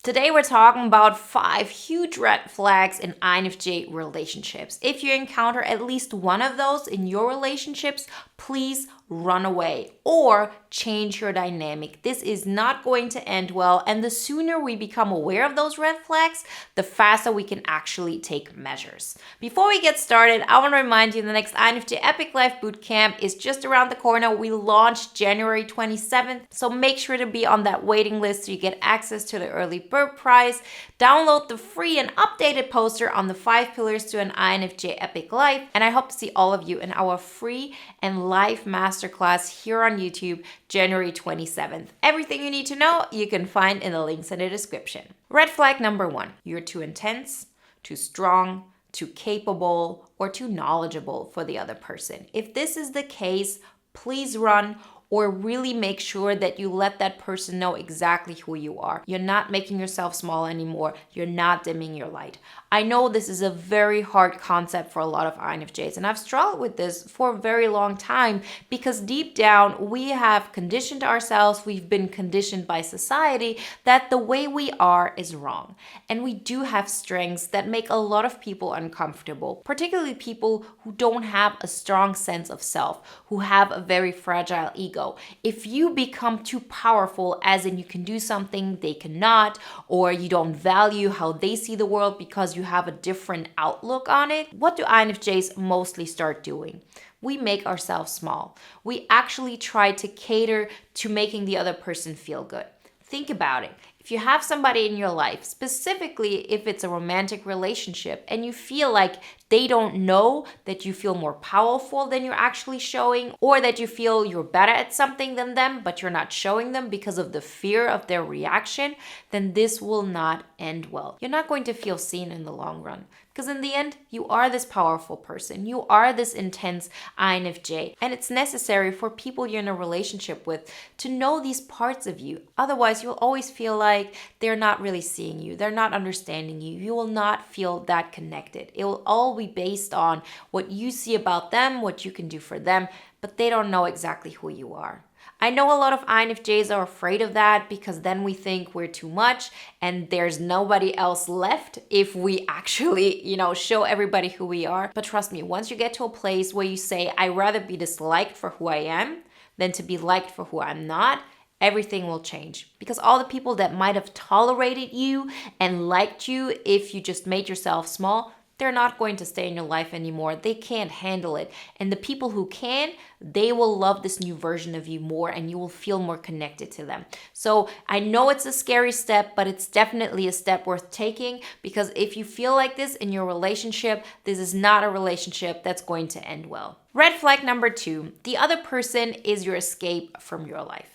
Today we're talking about 5 huge red flags in INFJ relationships. If you encounter at least one of those in your relationships, please run away or change your dynamic. This is not going to end well, and the sooner we become aware of those red flags, the faster we can actually take measures. Before we get started, I want to remind you the next INFJ Epic Life Bootcamp is just around the corner. We launched January 27th, so make sure to be on that waiting list so you get access to the early bird price. Download the free and updated poster on the 5 pillars to an INFJ Epic Life, and I hope to see all of you in our free and live masterclass here on YouTube, January 27th. Everything you need to know, you can find in the links in the description. Red flag number 1, you're too intense, too strong, too capable, or too knowledgeable for the other person. If this is the case, please run, or really make sure that you let that person know exactly who you are. You're not making yourself small anymore. You're not dimming your light. I know this is a very hard concept for a lot of INFJs, and I've struggled with this for a very long time because deep down we have conditioned ourselves, we've been conditioned by society that the way we are is wrong. And we do have strengths that make a lot of people uncomfortable, particularly people who don't have a strong sense of self, who have a very fragile ego. If you become too powerful, as in you can do something they cannot, or you don't value how they see the world because you have a different outlook on it, what do INFJs mostly start doing? We make ourselves small. We actually try to cater to making the other person feel good. Think about it. If you have somebody in your life, specifically if it's a romantic relationship, and you feel like they don't know that you feel more powerful than you're actually showing, or that you feel you're better at something than them, but you're not showing them because of the fear of their reaction, then this will not end well. You're not going to feel seen in the long run. Because in the end, you are this powerful person. You are this intense INFJ. And it's necessary for people you're in a relationship with to know these parts of you. Otherwise, you'll always feel like they're not really seeing you. They're not understanding you. You will not feel that connected. It will all be based on what you see about them, what you can do for them, but they don't know exactly who you are. I know a lot of INFJs are afraid of that because then we think we're too much and there's nobody else left if we actually, show everybody who we are. But trust me, once you get to a place where you say, I'd rather be disliked for who I am than to be liked for who I'm not, everything will change. Because all the people that might have tolerated you and liked you if you just made yourself small, they're not going to stay in your life anymore. They can't handle it. And the people who can, they will love this new version of you more and you will feel more connected to them. So I know it's a scary step, but it's definitely a step worth taking, because if you feel like this in your relationship, this is not a relationship that's going to end well. Red flag number 2, the other person is your escape from your life.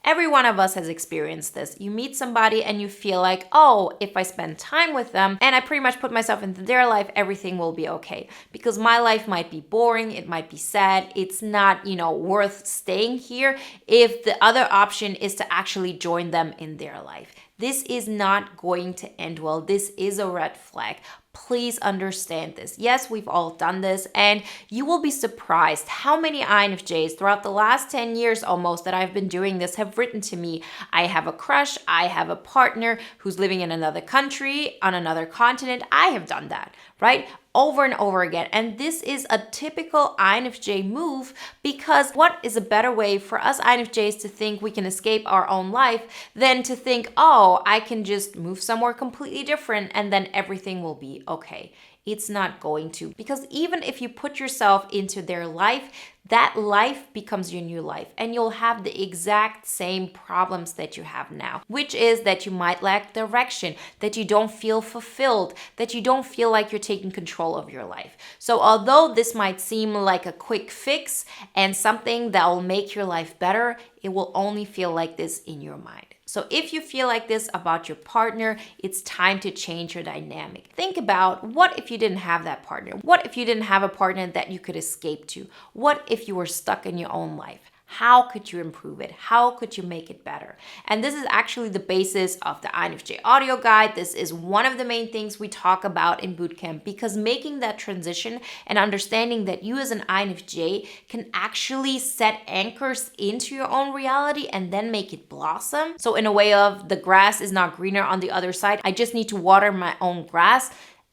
Every one of us has experienced this. You meet somebody and you feel like, oh, if I spend time with them and I pretty much put myself into their life, everything will be okay. Because my life might be boring, it might be sad, it's not, worth staying here if the other option is to actually join them in their life. This is not going to end well. This is a red flag. Please understand this. Yes, we've all done this, and you will be surprised how many INFJs throughout the last 10 years almost that I've been doing this have written to me. I have a crush, I have a partner who's living in another country, on another continent. I have done that, right? Over and over again. And this is a typical INFJ move, because what is a better way for us INFJs to think we can escape our own life than to think, oh, I can just move somewhere completely different and then everything will be okay. It's not going to, because even if you put yourself into their life, that life becomes your new life and you'll have the exact same problems that you have now, which is that you might lack direction, that you don't feel fulfilled, that you don't feel like you're taking control of your life. So although this might seem like a quick fix and something that will make your life better, it will only feel like this in your mind. So if you feel like this about your partner, it's time to change your dynamic. Think about, what if you didn't have that partner? What if you didn't have a partner that you could escape to? What if you were stuck in your own life? How could you improve it? How could you make it better? And this is actually the basis of the INFJ audio guide. This is one of the main things we talk about in bootcamp, because making that transition and understanding that you as an INFJ can actually set anchors into your own reality and then make it blossom. So in a way of the grass is not greener on the other side, I just need to water my own grass.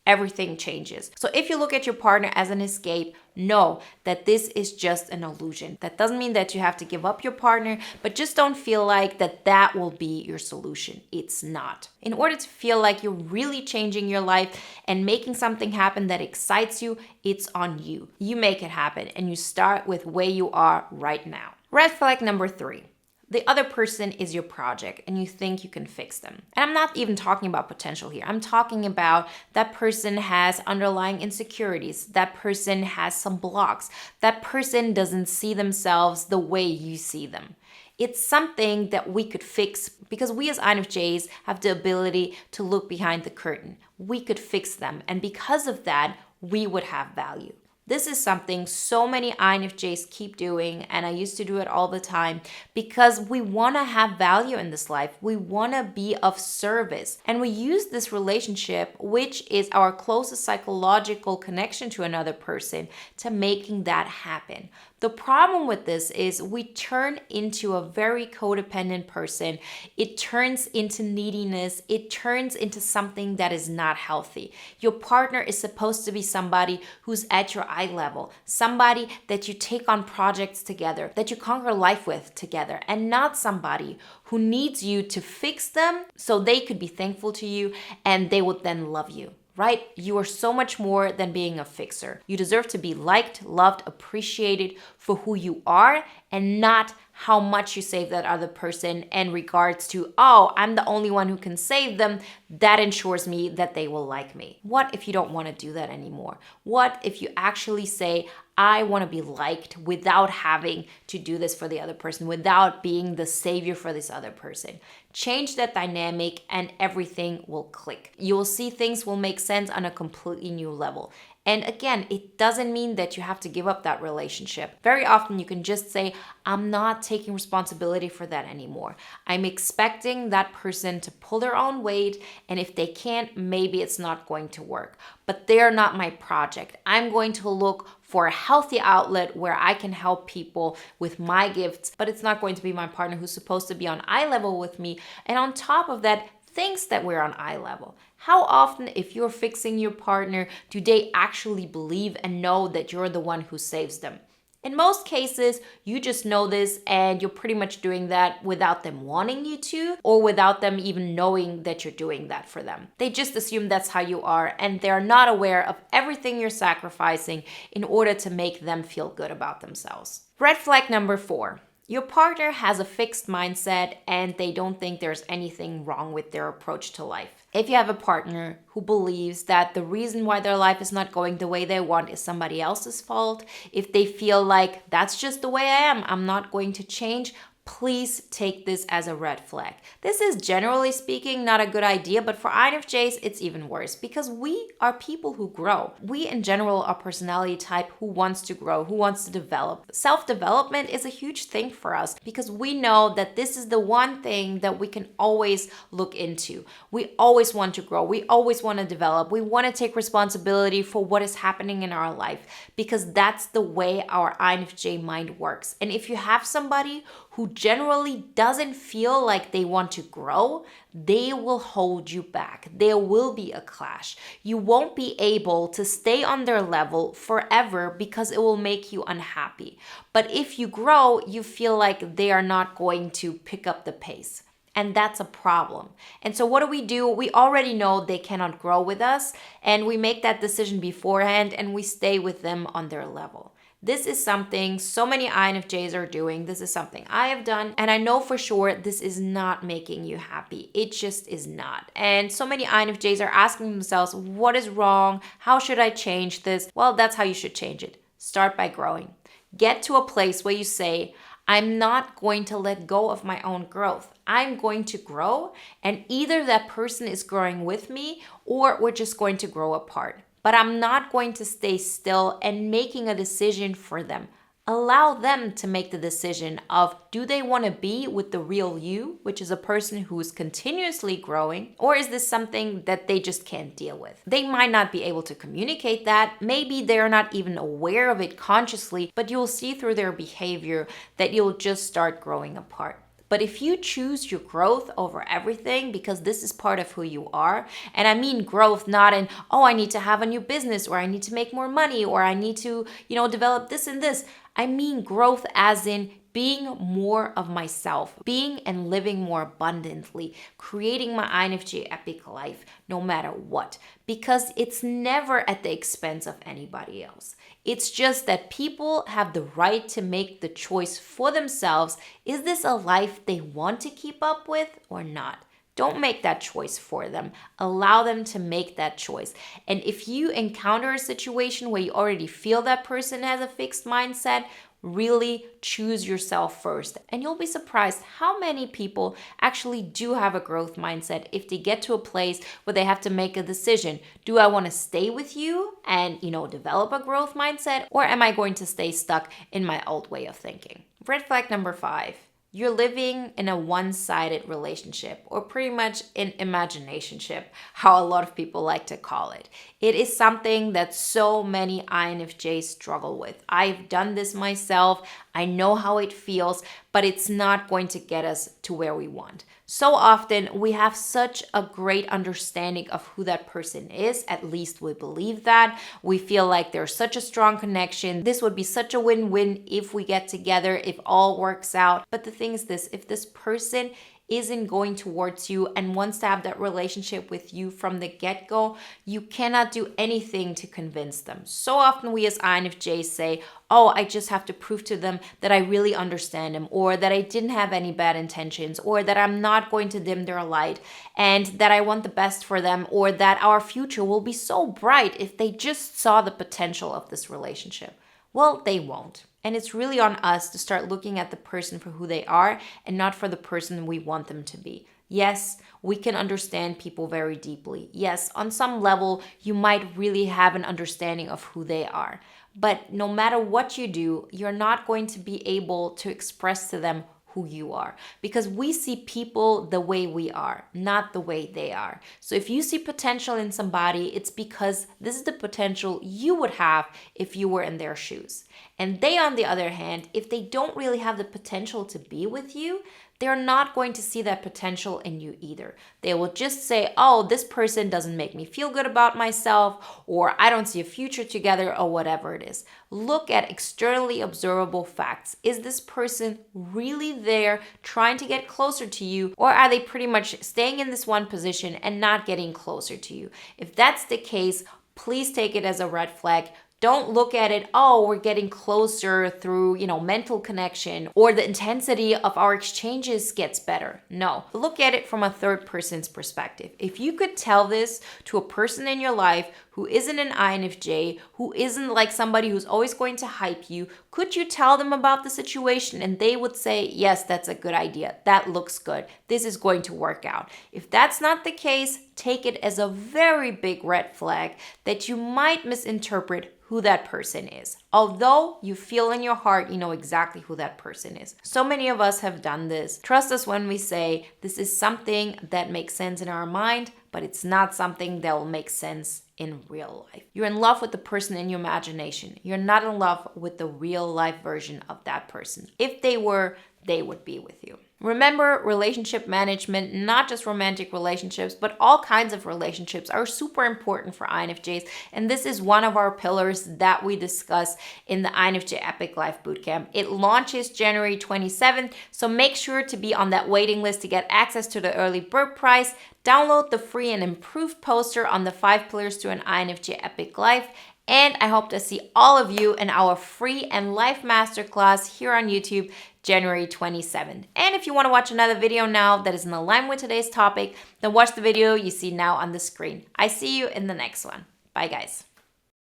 Everything changes. So if you look at your partner as an escape, know that this is just an illusion. That doesn't mean that you have to give up your partner, but just don't feel like that will be your solution. It's not. In order to feel like you're really changing your life and making something happen that excites you, it's on you. You make it happen, and you start with where you are right now. Red flag number 3. The other person is your project and you think you can fix them. And I'm not even talking about potential here. I'm talking about that person has underlying insecurities. That person has some blocks. That person doesn't see themselves the way you see them. It's something that we could fix because we as INFJs have the ability to look behind the curtain. We could fix them. And because of that, we would have value. This is something so many INFJs keep doing, and I used to do it all the time because we want to have value in this life. We want to be of service, and we use this relationship, which is our closest psychological connection to another person, to making that happen. The problem with this is we turn into a very codependent person. It turns into neediness. It turns into something that is not healthy. Your partner is supposed to be somebody who's at your eye level, somebody that you take on projects together, that you conquer life with together, and not somebody who needs you to fix them so they could be thankful to you and they would then love you. Right? You are so much more than being a fixer. You deserve to be liked, loved, appreciated for who you are, and not how much you save that other person in regards to, oh, I'm the only one who can save them. That ensures me that they will like me. What if you don't want to do that anymore? What if you actually say, I want to be liked without having to do this for the other person, without being the savior for this other person? Change that dynamic and everything will click. You will see things will make sense on a completely new level. And again, it doesn't mean that you have to give up that relationship. Very often you can just say, I'm not taking responsibility for that anymore. I'm expecting that person to pull their own weight, and if they can't, maybe it's not going to work. But they're not my project. I'm going to look for a healthy outlet where I can help people with my gifts, but it's not going to be my partner who's supposed to be on eye level with me. And on top of that, thinks that we're on eye level. How often, if you're fixing your partner, do they actually believe and know that you're the one who saves them? In most cases, you just know this and you're pretty much doing that without them wanting you to, or without them even knowing that you're doing that for them. They just assume that's how you are, and they're not aware of everything you're sacrificing in order to make them feel good about themselves. Red flag number 4. Your partner has a fixed mindset and they don't think there's anything wrong with their approach to life. If you have a partner who believes that the reason why their life is not going the way they want is somebody else's fault, if they feel like that's just the way I am, I'm not going to change, please take this as a red flag. This is generally speaking not a good idea, but for INFJs, it's even worse because we are people who grow. We in general are personality type who wants to grow, who wants to develop. Self-development is a huge thing for us because we know that this is the one thing that we can always look into. We always want to grow. We always want to develop. We want to take responsibility for what is happening in our life because that's the way our INFJ mind works. And if you have somebody who generally doesn't feel like they want to grow, they will hold you back. There will be a clash. You won't be able to stay on their level forever because it will make you unhappy. But if you grow, you feel like they are not going to pick up the pace. And that's a problem. And so what do? We already know they cannot grow with us, and we make that decision beforehand and we stay with them on their level. This is something so many INFJs are doing. This is something I have done. And I know for sure this is not making you happy. It just is not. And so many INFJs are asking themselves, what is wrong? How should I change this? Well, that's how you should change it. Start by growing. Get to a place where you say, I'm not going to let go of my own growth. I'm going to grow, and either that person is growing with me or we're just going to grow apart. But I'm not going to stay still and making a decision for them. Allow them to make the decision of, do they want to be with the real you, which is a person who is continuously growing, or is this something that they just can't deal with? They might not be able to communicate that. Maybe they're not even aware of it consciously, but you'll see through their behavior that you'll just start growing apart. But if you choose your growth over everything, because this is part of who you are, and I mean growth not in, oh, I need to have a new business, or I need to make more money, or I need to, develop this and this. I mean growth as in being more of myself, being and living more abundantly, creating my INFJ epic life no matter what, because it's never at the expense of anybody else. It's just that people have the right to make the choice for themselves. Is this a life they want to keep up with or not? Don't make that choice for them. Allow them to make that choice. And if you encounter a situation where you already feel that person has a fixed mindset, really choose yourself first. And you'll be surprised how many people actually do have a growth mindset if they get to a place where they have to make a decision. Do I want to stay with you and, develop a growth mindset, or am I going to stay stuck in my old way of thinking? Red flag number 5. You're living in a one-sided relationship, or pretty much an imaginationship, how a lot of people like to call it. It is something that so many INFJs struggle with. I've done this myself. I know how it feels, but it's not going to get us to where we want. So often we have such a great understanding of who that person is. At least we believe that. We feel like there's such a strong connection. This would be such a win-win if we get together, if all works out. But the thing is this, if this person isn't going towards you and wants to have that relationship with you from the get-go, you cannot do anything to convince them. So often we as INFJs say, oh, I just have to prove to them that I really understand them, or that I didn't have any bad intentions, or that I'm not going to dim their light, and that I want the best for them, or that our future will be so bright if they just saw the potential of this relationship. Well, they won't. And it's really on us to start looking at the person for who they are and not for the person we want them to be. Yes, we can understand people very deeply. Yes, on some level, you might really have an understanding of who they are. But no matter what you do, you're not going to be able to express to them who you are, because we see people the way we are, not the way they are. So if you see potential in somebody, it's because this is the potential you would have if you were in their shoes. And they, on the other hand, if they don't really have the potential to be with you, they're not going to see that potential in you either. They will just say, oh, this person doesn't make me feel good about myself, or I don't see a future together, or whatever it is. Look at externally observable facts. Is this person really there trying to get closer to you, or are they pretty much staying in this one position and not getting closer to you? If that's the case, please take it as a red flag. Don't look at it, oh, we're getting closer through, mental connection, or the intensity of our exchanges gets better. No, look at it from a third person's perspective. If you could tell this to a person in your life who isn't an INFJ, who isn't like somebody who's always going to hype you, could you tell them about the situation and they would say, yes, that's a good idea. That looks good. This is going to work out. If that's not the case, take it as a very big red flag that you might misinterpret who that person is. Although you feel in your heart, you know exactly who that person is. So many of us have done this. Trust us when we say this is something that makes sense in our mind, but it's not something that will make sense in real life. You're in love with the person in your imagination. You're not in love with the real life version of that person. If they were, they would be with you. Remember, relationship management, not just romantic relationships, but all kinds of relationships are super important for INFJs. And this is one of our pillars that we discuss in the INFJ Epic Life Bootcamp. It launches January 27th, so make sure to be on that waiting list to get access to the early bird price. Download the free and improved poster on the 5 pillars to an INFJ Epic Life. And I hope to see all of you in our free and life masterclass here on YouTube, January 27th. And if you want to watch another video now that is in alignment with today's topic, then watch the video you see now on the screen. I see you in the next one. Bye, guys.